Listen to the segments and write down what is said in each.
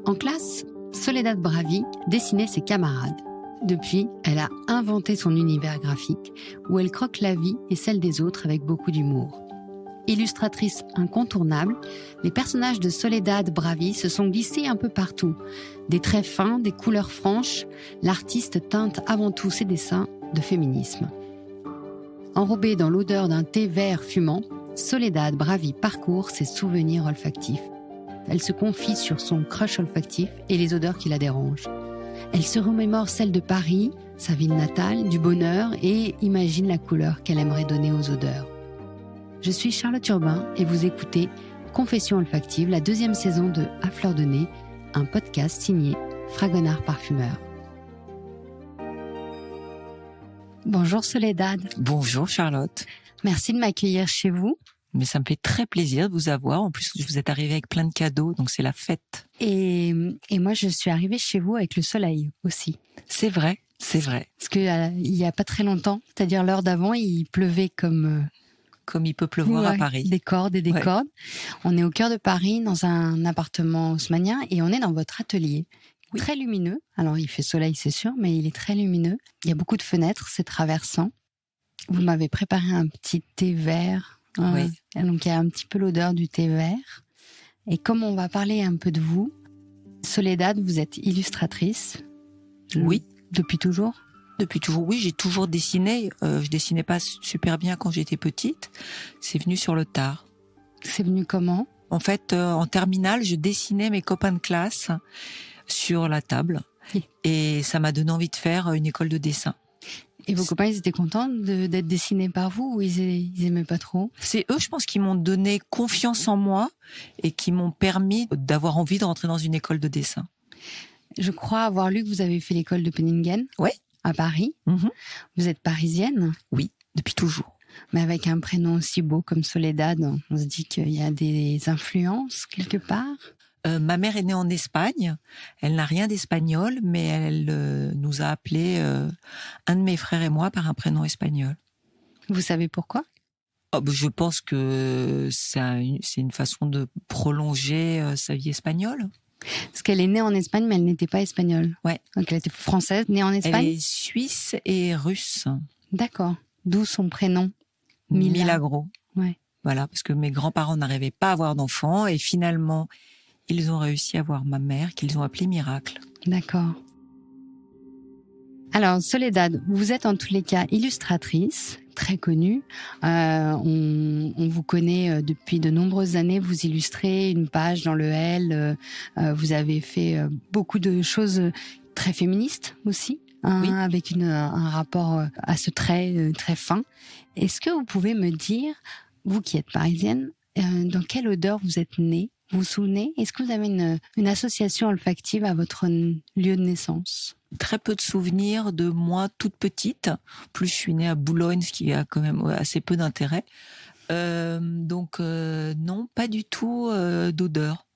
En classe, Soledad Bravi dessinait ses camarades. Depuis, elle a inventé son univers graphique, où elle croque la vie et celle des autres avec beaucoup d'humour. Illustratrice incontournable, les personnages de Soledad Bravi se sont glissés un peu partout. Des traits fins, des couleurs franches, l'artiste teinte avant tout ses dessins de féminisme. Enrobée dans l'odeur d'un thé vert fumant, Soledad Bravi parcourt ses souvenirs olfactifs. Elle se confie sur son crush olfactif et les odeurs qui la dérangent. Elle se remémore celle de Paris, sa ville natale, du bonheur et imagine la couleur qu'elle aimerait donner aux odeurs. Je suis Charlotte Urbain et vous écoutez Confessions olfactives, la 2e saison de À fleur de nez, un podcast signé Fragonard Parfumeur. Bonjour Soledad. Bonjour Charlotte. Merci de m'accueillir chez vous. Mais ça me fait très plaisir de vous avoir. En plus, vous êtes arrivée avec plein de cadeaux, donc c'est la fête. Et moi, je suis arrivée chez vous avec le soleil aussi. C'est vrai, c'est vrai. Parce que il y a pas très longtemps, c'est-à-dire l'heure d'avant, il pleuvait comme il peut pleuvoir à Paris. Des cordes et des cordes. On est au cœur de Paris, dans un appartement haussmannien, et on est dans votre atelier. Oui. Très lumineux. Alors, il fait soleil, c'est sûr, mais il est très lumineux. Il y a beaucoup de fenêtres, c'est traversant. Vous m'avez préparé un petit thé vert. Oui. Donc, il y a un petit peu l'odeur du thé vert. Et comme on va parler un peu de vous, Soledad, vous êtes illustratrice. Oui. Depuis toujours? Depuis toujours, oui. J'ai toujours dessiné. Je dessinais pas super bien quand j'étais petite. C'est venu sur le tard. C'est venu comment? En fait, en terminale, je dessinais mes copains de classe sur la table. Oui. Et ça m'a donné envie de faire une école de dessin. Et vos copains, ils étaient contents d'être dessinés par vous ou ils aimaient pas trop? C'est eux, je pense, qui m'ont donné confiance en moi et qui m'ont permis d'avoir envie de rentrer dans une école de dessin. Je crois avoir lu que vous avez fait l'école de Penningen. Oui. À Paris. Mm-hmm. Vous êtes parisienne? Oui, depuis toujours. Mais avec un prénom aussi beau comme Soledad, on se dit qu'il y a des influences quelque part? Ma mère est née en Espagne. Elle n'a rien d'espagnol, mais elle nous a appelés, un de mes frères et moi, par un prénom espagnol. Vous savez pourquoi? Je pense que c'est une façon de prolonger sa vie espagnole. Parce qu'elle est née en Espagne, mais elle n'était pas espagnole. Ouais. Donc elle était française, née en Espagne. Elle est suisse et russe. D'accord. D'où son prénom? Milagro. Ouais. Voilà, parce que mes grands-parents n'arrivaient pas à avoir d'enfants et finalement, ils ont réussi à avoir ma mère, qu'ils ont appelée Miracle. D'accord. Alors, Soledad, vous êtes en tous les cas illustratrice, très connue. On vous connaît depuis de nombreuses années. Vous illustrez une page dans le L. Vous avez fait beaucoup de choses très féministes aussi, oui. Avec un rapport à ce trait très fin. Est-ce que vous pouvez me dire, vous qui êtes parisienne, dans quelle odeur vous êtes née? Vous vous souvenez? Est-ce que vous avez une association olfactive à votre lieu de naissance? Très peu de souvenirs de moi toute petite. Plus je suis née à Boulogne, ce qui a quand même assez peu d'intérêt. Donc non, pas du tout d'odeur.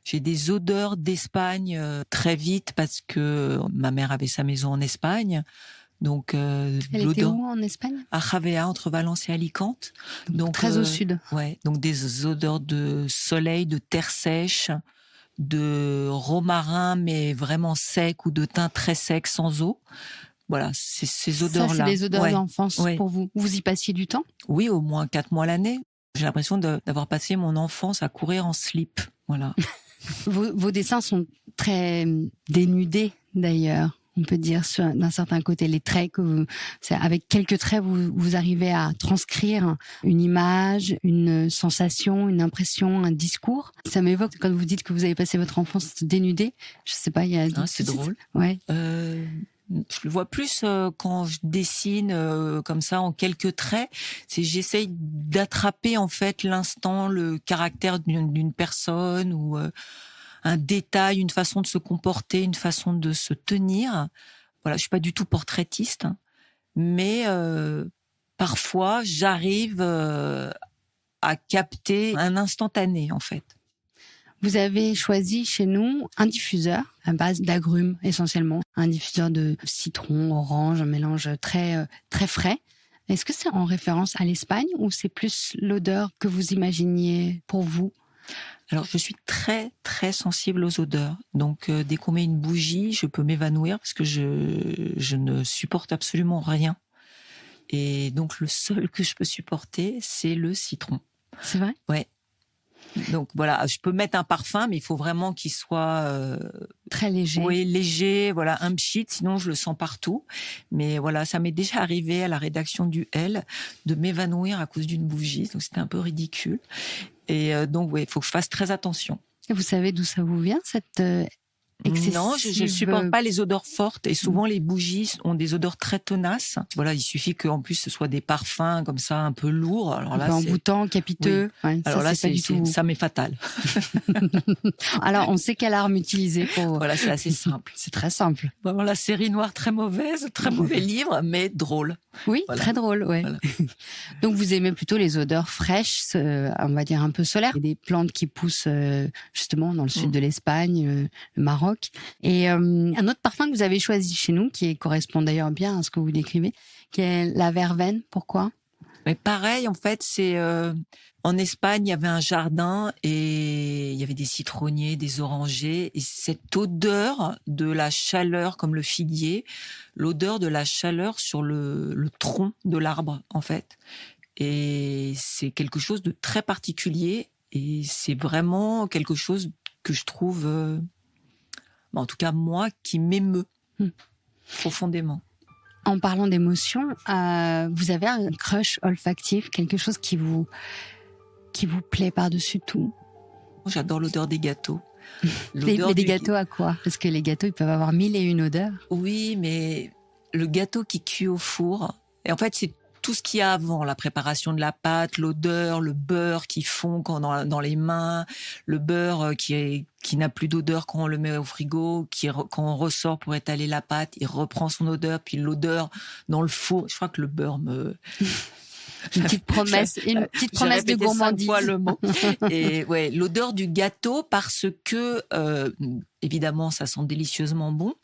J'ai des odeurs d'Espagne très vite parce que ma mère avait sa maison en Espagne. Donc elle était où en Espagne? À Javea, entre Valence et Alicante. Donc très au sud. Ouais, donc des odeurs de soleil, de terre sèche, de romarin mais vraiment sec ou de thym très sec sans eau. Voilà, c'est ces odeurs-là. Ça, c'est les odeurs d'enfance pour vous. Vous y passiez du temps? Oui, au moins 4 mois l'année. J'ai l'impression d'avoir passé mon enfance à courir en slip. Voilà. Vos dessins sont très dénudés d'ailleurs. On peut dire d'un certain côté les traits avec quelques traits vous arrivez à transcrire une image, une sensation, une impression, un discours. Ça m'évoque quand vous dites que vous avez passé votre enfance dénudée. Je sais pas, il y a. C'est drôle. Ouais. Je le vois plus quand je dessine comme ça en quelques traits. J'essaye d'attraper en fait l'instant, le caractère d'une personne ou un détail, une façon de se comporter, une façon de se tenir. Voilà, je suis pas du tout portraitiste, mais parfois j'arrive à capter un instantané en fait. Vous avez choisi chez nous un diffuseur à base d'agrumes essentiellement, un diffuseur de citron, orange, un mélange très très frais. Est-ce que c'est en référence à l'Espagne ou c'est plus l'odeur que vous imaginiez pour vous? Alors, je suis très, très sensible aux odeurs. Donc, dès qu'on met une bougie, je peux m'évanouir parce que je ne supporte absolument rien. Et donc, le seul que je peux supporter, c'est le citron. C'est vrai? Ouais. Donc, voilà, je peux mettre un parfum, mais il faut vraiment qu'il soit... Très léger. Oui, léger, voilà, un pchit, sinon je le sens partout. Mais voilà, ça m'est déjà arrivé à la rédaction du L de m'évanouir à cause d'une bougie. Donc, c'était un peu ridicule. Et donc, oui, il faut que je fasse très attention. Et vous savez d'où ça vous vient, cette excessive... Non, je supporte pas les odeurs fortes et souvent les bougies ont des odeurs très tenaces. Voilà, il suffit qu'en plus ce soit des parfums comme ça un peu lourds. Alors là, un peu envoûtant, capiteux. Oui. Ouais, alors ça, là, c'est pas du tout... ça m'est fatal. Alors, on sait quelle arme utiliser pour... Voilà, c'est assez simple. C'est très simple. Vraiment, la série noire très mauvaise, très mauvais livre, mais drôle. Oui, voilà. Très drôle, ouais. Voilà. Donc, vous aimez plutôt les odeurs fraîches, on va dire un peu solaires. Des plantes qui poussent justement dans le sud de l'Espagne, le Maroc. Et un autre parfum que vous avez choisi chez nous, qui correspond d'ailleurs bien à ce que vous décrivez, qui est la verveine. Pourquoi ? Mais pareil, en fait, c'est en Espagne, il y avait un jardin et il y avait des citronniers, des orangers, et cette odeur de la chaleur, comme le figuier, l'odeur de la chaleur sur le tronc de l'arbre, en fait. Et c'est quelque chose de très particulier, et c'est vraiment quelque chose que je trouve, en tout cas moi, qui m'émeut profondément. En parlant d'émotion, vous avez un crush olfactif, quelque chose qui vous plaît par-dessus tout? J'adore l'odeur des gâteaux. Mais des gâteaux à quoi? Parce que les gâteaux, ils peuvent avoir 1001 odeurs. Oui, mais le gâteau qui cuit au four, et en fait, c'est tout ce qu'il y a avant, la préparation de la pâte, l'odeur, le beurre qui fond dans les mains, le beurre qui n'a plus d'odeur quand on le met au frigo, quand on ressort pour étaler la pâte, il reprend son odeur, puis l'odeur dans le four. Je crois que le beurre me... Une petite promesse de gourmandise. 5 fois le mot. Et ouais, l'odeur du gâteau, parce que évidemment, ça sent délicieusement bon.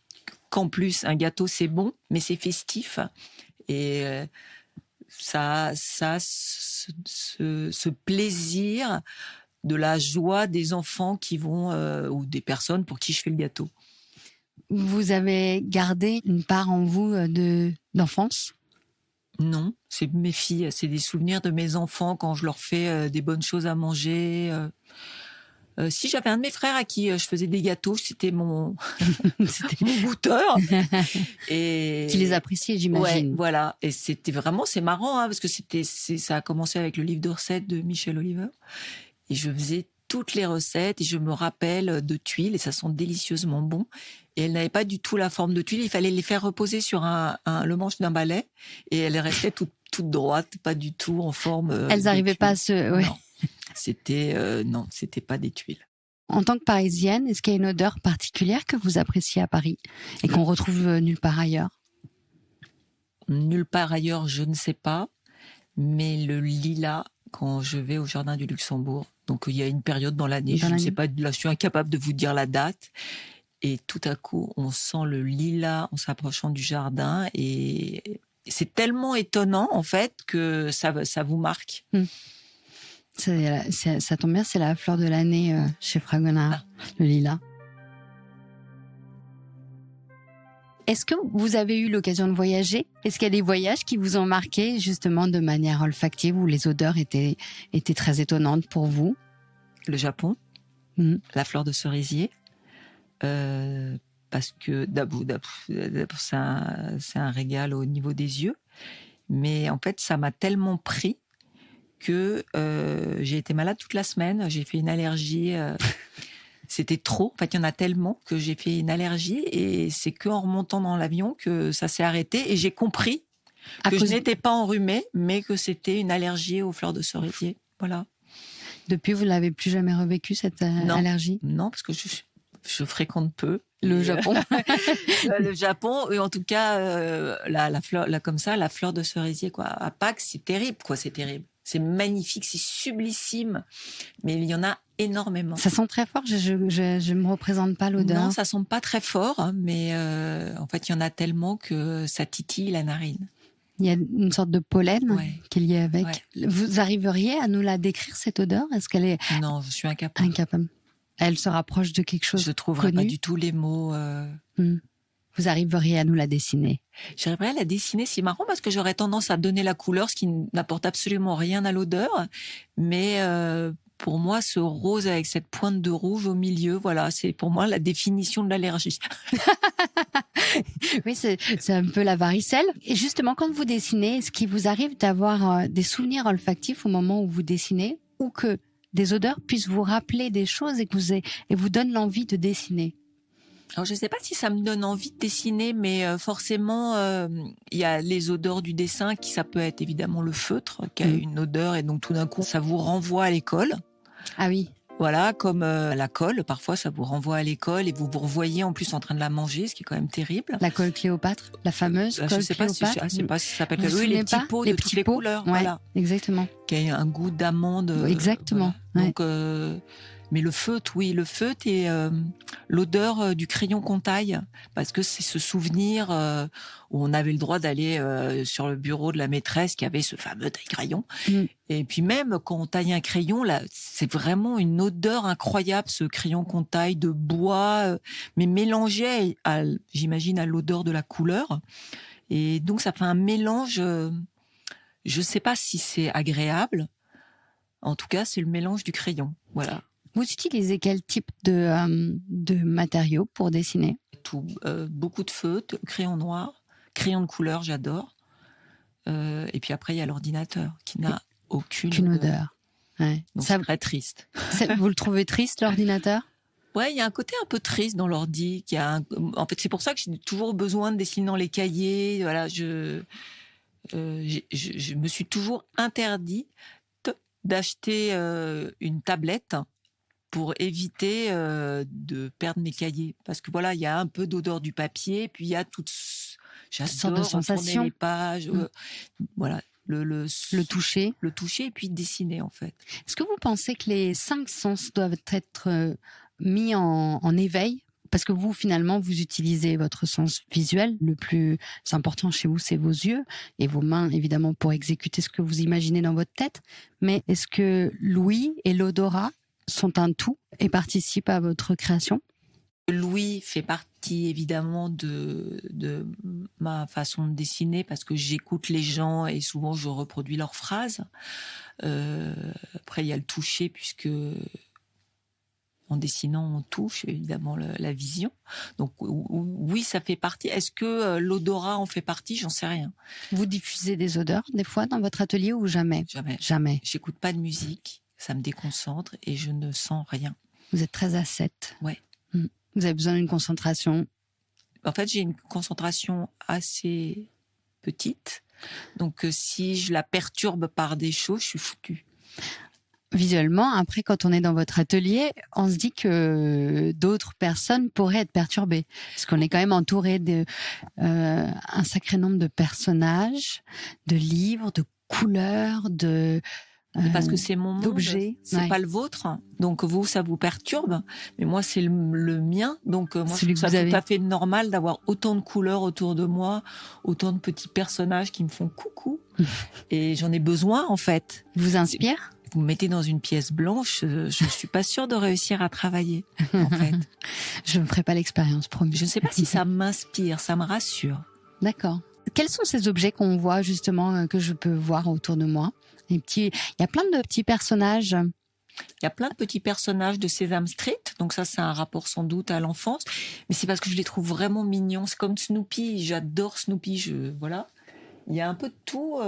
Qu'en plus, un gâteau c'est bon, mais c'est festif. Et ça ce plaisir de la joie des enfants qui vont ou des personnes pour qui je fais le gâteau. Vous avez gardé une part en vous d'enfance? Non, c'est mes filles, c'est des souvenirs de mes enfants quand je leur fais des bonnes choses à manger. Si j'avais un de mes frères à qui je faisais des gâteaux, c'était mon goûteur. Et qui les appréciait, j'imagine. Ouais, voilà. Et c'était vraiment, c'est marrant, parce que ça a commencé avec le livre de recettes de Michel Oliver. Et je faisais toutes les recettes et je me rappelle de tuiles et ça sent délicieusement bon. Et elles n'avaient pas du tout la forme de tuiles. Il fallait les faire reposer sur le manche d'un balai et elles restaient toutes droites, pas du tout en forme. Elles n'arrivaient pas à se... Ouais. Non, c'était pas des tuiles. En tant que Parisienne, est-ce qu'il y a une odeur particulière que vous appréciez à Paris et qu'on retrouve nulle part ailleurs? Nulle part ailleurs, je ne sais pas. Mais le lilas, quand je vais au Jardin du Luxembourg, donc il y a une période dans l'année, je ne sais pas, là je suis incapable de vous dire la date, et tout à coup on sent le lilas en s'approchant du jardin, et c'est tellement étonnant en fait que ça vous marque. Ça tombe bien, c'est la fleur de l'année chez Fragonard, le lilas. Est-ce que vous avez eu l'occasion de voyager? Est-ce qu'il y a des voyages qui vous ont marqué justement de manière olfactive où les odeurs étaient très étonnantes pour vous? Le Japon, la fleur de cerisier, parce que d'abord c'est un régal au niveau des yeux, mais en fait ça m'a tellement pris que j'ai été malade toute la semaine, j'ai fait une allergie... C'était trop. En fait, il y en a tellement que j'ai fait une allergie et c'est qu'en remontant dans l'avion que ça s'est arrêté et j'ai compris que je n'étais pas enrhumée, mais que c'était une allergie aux fleurs de cerisier. Voilà. Depuis, vous l'avez plus jamais revécu cette allergie? Non, parce que je fréquente peu le Japon. Le Japon, et en tout cas la fleur, comme ça, la fleur de cerisier quoi. À Pâques, c'est terrible quoi, c'est terrible. C'est magnifique, c'est sublissime, mais il y en a énormément. Ça sent très fort, je me représente pas l'odeur. Non, ça sent pas très fort, mais en fait, il y en a tellement que ça titille la narine. Il y a une sorte de pollen Ouais. qui est lié avec. Ouais. Vous arriveriez à nous la décrire, cette odeur? Est-ce qu'elle est Non, je suis incapable. incapable? Elle se rapproche de quelque chose Je trouverai pas connu? du tout les mots. Vous arriveriez à nous la dessiner? J'arriverais à la dessiner, c'est marrant parce que j'aurais tendance à donner la couleur, ce qui n'apporte absolument rien à l'odeur. Mais pour moi, ce rose avec cette pointe de rouge au milieu, voilà, c'est pour moi la définition de l'allergie. Oui, c'est un peu la varicelle. Et justement, quand vous dessinez, est-ce qu'il vous arrive d'avoir des souvenirs olfactifs au moment où vous dessinez, ou que des odeurs puissent vous rappeler des choses et vous donnent l'envie de dessiner? Alors, je ne sais pas si ça me donne envie de dessiner, mais forcément, il y a les odeurs du dessin, ça peut être évidemment le feutre, qui a une odeur, et donc tout d'un coup, ça vous renvoie à l'école. Ah oui. Voilà, comme la colle, parfois ça vous renvoie à l'école et vous vous revoyez en plus en train de la manger, ce qui est quand même terrible. La colle Cléopâtre, la fameuse colle Cléopâtre. Je sais pas si ça s'appelle Vous oui, vous les souvenez petits pas pots les de petits toutes les pots, couleurs, ouais, voilà, exactement. qui a un goût d'amande. Exactement. Voilà. Ouais. Donc, mais le feutre, oui, le feutre et l'odeur du crayon Contail, parce que c'est ce souvenir où on avait le droit d'aller sur le bureau de la maîtresse qui avait ce fameux taille-crayon. Et puis même quand on taille un crayon, là, c'est vraiment une odeur incroyable, ce crayon qu'on taille de bois, mais mélangé, j'imagine, à l'odeur de la couleur. Et donc ça fait un mélange. Je sais pas si c'est agréable. En tout cas, c'est le mélange du crayon. Voilà. Vous utilisez quel type de matériaux pour dessiner? Beaucoup de feutres, crayon noir, crayon de couleur, j'adore. Et puis après, il y a l'ordinateur qui n'a aucune odeur. Ouais. Donc c'est très triste. Vous le trouvez triste, l'ordinateur? Ouais, il y a un côté un peu triste dans l'ordi. En fait, c'est pour ça que j'ai toujours besoin de dessiner dans les cahiers. Voilà, je me suis toujours interdit d'acheter une tablette pour éviter de perdre mes cahiers. Parce que voilà, il y a un peu d'odeur du papier, puis il y a j'adore retourner les pages. Voilà, le toucher. Le toucher et puis dessiner, en fait. Est-ce que vous pensez que les 5 sens doivent être mis en éveil? Parce que vous, finalement, vous utilisez votre sens visuel. Le plus important chez vous, c'est vos yeux et vos mains, évidemment, pour exécuter ce que vous imaginez dans votre tête. Mais est-ce que l'ouïe et l'odorat sont un tout et participent à votre création? L'ouïe fait partie, évidemment, de ma façon de dessiner parce que j'écoute les gens et souvent je reproduis leurs phrases. Après, il y a le toucher puisque en dessinant, on touche évidemment la vision. Donc oui, ça fait partie. Est-ce que l'odorat en fait partie? J'en sais rien. Vous diffusez des odeurs des fois dans votre atelier ou jamais? Jamais. J'écoute pas de musique, ça me déconcentre et je ne sens rien. Vous êtes très ascète. Ouais. Vous avez besoin d'une concentration. En fait, j'ai une concentration assez petite. Donc si je la perturbe par des choses, je suis foutue. Visuellement, après, quand on est dans votre atelier, on se dit que d'autres personnes pourraient être perturbées. Parce qu'on est quand même entouré un sacré nombre de personnages, de livres, de couleurs, parce que c'est mon monde, d'objets. C'est pas le vôtre. Donc vous, ça vous perturbe. Mais moi, c'est le mien. Donc moi, je trouve ça tout à fait normal d'avoir autant de couleurs autour de moi, autant de petits personnages qui me font coucou. Et j'en ai besoin, en fait. Vous inspire? Vous me mettez dans une pièce blanche, je suis pas sûre de réussir à travailler, en fait. Je ne ferai pas l'expérience, promis. Je ne sais pas si ça m'inspire, ça me rassure. D'accord. Quels sont ces objets qu'on voit justement, que je peux voir autour de moi? Il y a plein de petits personnages. Il y a plein de petits personnages de Sesame Street, donc ça c'est un rapport sans doute à l'enfance, mais c'est parce que je les trouve vraiment mignons. C'est comme Snoopy, j'adore Snoopy, voilà. Il y a un peu de tout,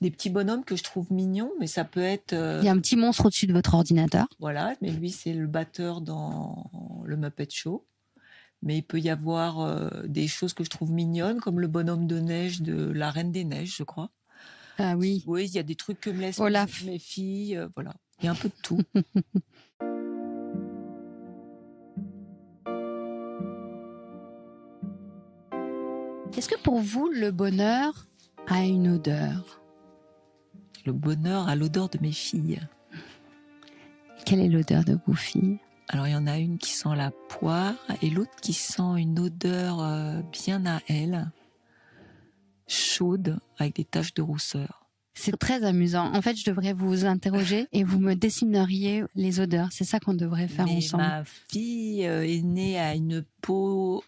des petits bonhommes que je trouve mignons, mais ça peut être... Il y a un petit monstre au-dessus de votre ordinateur. Voilà, mais lui c'est le batteur dans le Muppet Show. Mais il peut y avoir des choses que je trouve mignonnes, comme le bonhomme de neige de la Reine des Neiges, je crois. Ah oui. Oui, il y a des trucs que me laissent Olaf. mes filles, voilà. Il y a un peu de tout. Est-ce que pour vous, le bonheur a une odeur? Le bonheur a l'odeur de mes filles. Quelle est l'odeur de vos filles? Alors, il y en a une qui sent la poire et l'autre qui sent une odeur bien à elle. chaude avec des taches de rousseur. C'est très amusant. En fait, je devrais vous interroger et vous me dessineriez les odeurs. C'est ça qu'on devrait faire ensemble. Ma fille est née à une peau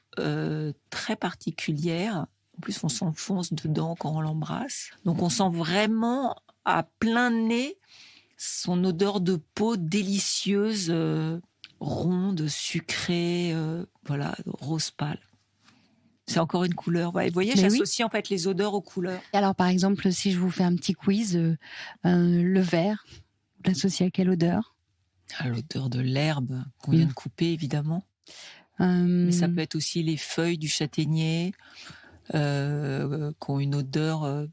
très particulière. En plus, on s'enfonce dedans quand on l'embrasse. Donc, on sent vraiment à plein nez son odeur de peau délicieuse, ronde, sucrée, rose pâle. C'est encore une couleur. Ouais, vous voyez, j'associe en fait les odeurs aux couleurs. Alors, par exemple, si je vous fais un petit quiz, le vert, vous l'associez à quelle odeur ? À l'odeur de l'herbe qu'on vient de couper, évidemment. Mais ça peut être aussi les feuilles du châtaignier qui ont une odeur...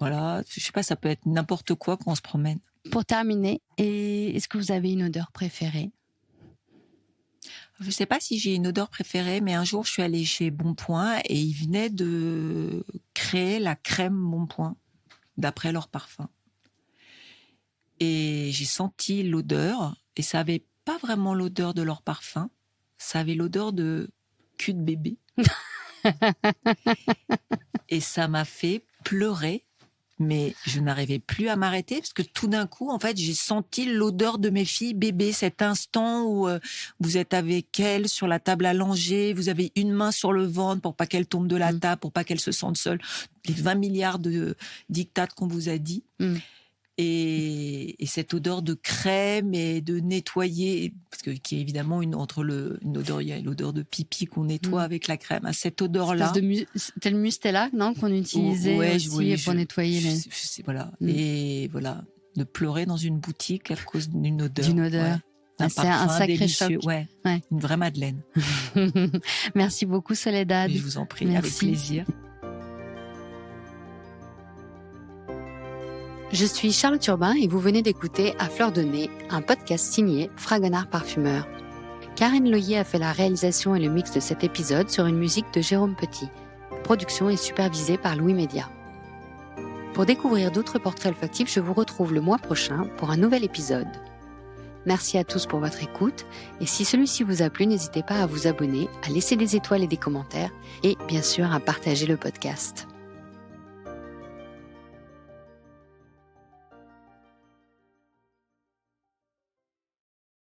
je sais pas, ça peut être n'importe quoi quand on se promène. Pour terminer, est-ce que vous avez une odeur préférée ? Je sais pas si j'ai une odeur préférée, mais un jour je suis allée chez Bonpoint et ils venaient de créer la crème Bonpoint d'après leur parfum. Et j'ai senti l'odeur et ça avait pas vraiment l'odeur de leur parfum, ça avait l'odeur de cul de bébé. Et ça m'a fait pleurer. Mais je n'arrivais plus à m'arrêter parce que tout d'un coup, en fait, j'ai senti l'odeur de mes filles bébés. Cet instant où vous êtes avec elles sur la table allongée, vous avez une main sur le ventre pour pas qu'elles tombent de la table, pour pas qu'elles se sentent seules. Les 20 milliards de dictats qu'on vous a dit. Et cette odeur de crème et de nettoyer, parce que qui est évidemment une odeur, il y a l'odeur de pipi qu'on nettoie avec la crème. À cette odeur-là, c'était le Mustela, non, qu'on utilisait pour nettoyer les. Voilà. Et voilà, de pleurer dans une boutique à cause d'une odeur. Ouais. C'est un sacré délicieux. choc. Ouais. Une vraie madeleine. Merci beaucoup, Soledad. Et je vous en prie, Merci. avec plaisir. Je suis Charlotte Urbain et vous venez d'écouter À Fleur de Nez, un podcast signé Fragonard Parfumeur. Karen Loyer a fait la réalisation et le mix de cet épisode sur une musique de Jérôme Petit. Production est supervisée par Louis Média. Pour découvrir d'autres portraits olfactifs, je vous retrouve le mois prochain pour un nouvel épisode. Merci à tous pour votre écoute et si celui-ci vous a plu, n'hésitez pas à vous abonner, à laisser des étoiles et des commentaires et bien sûr à partager le podcast.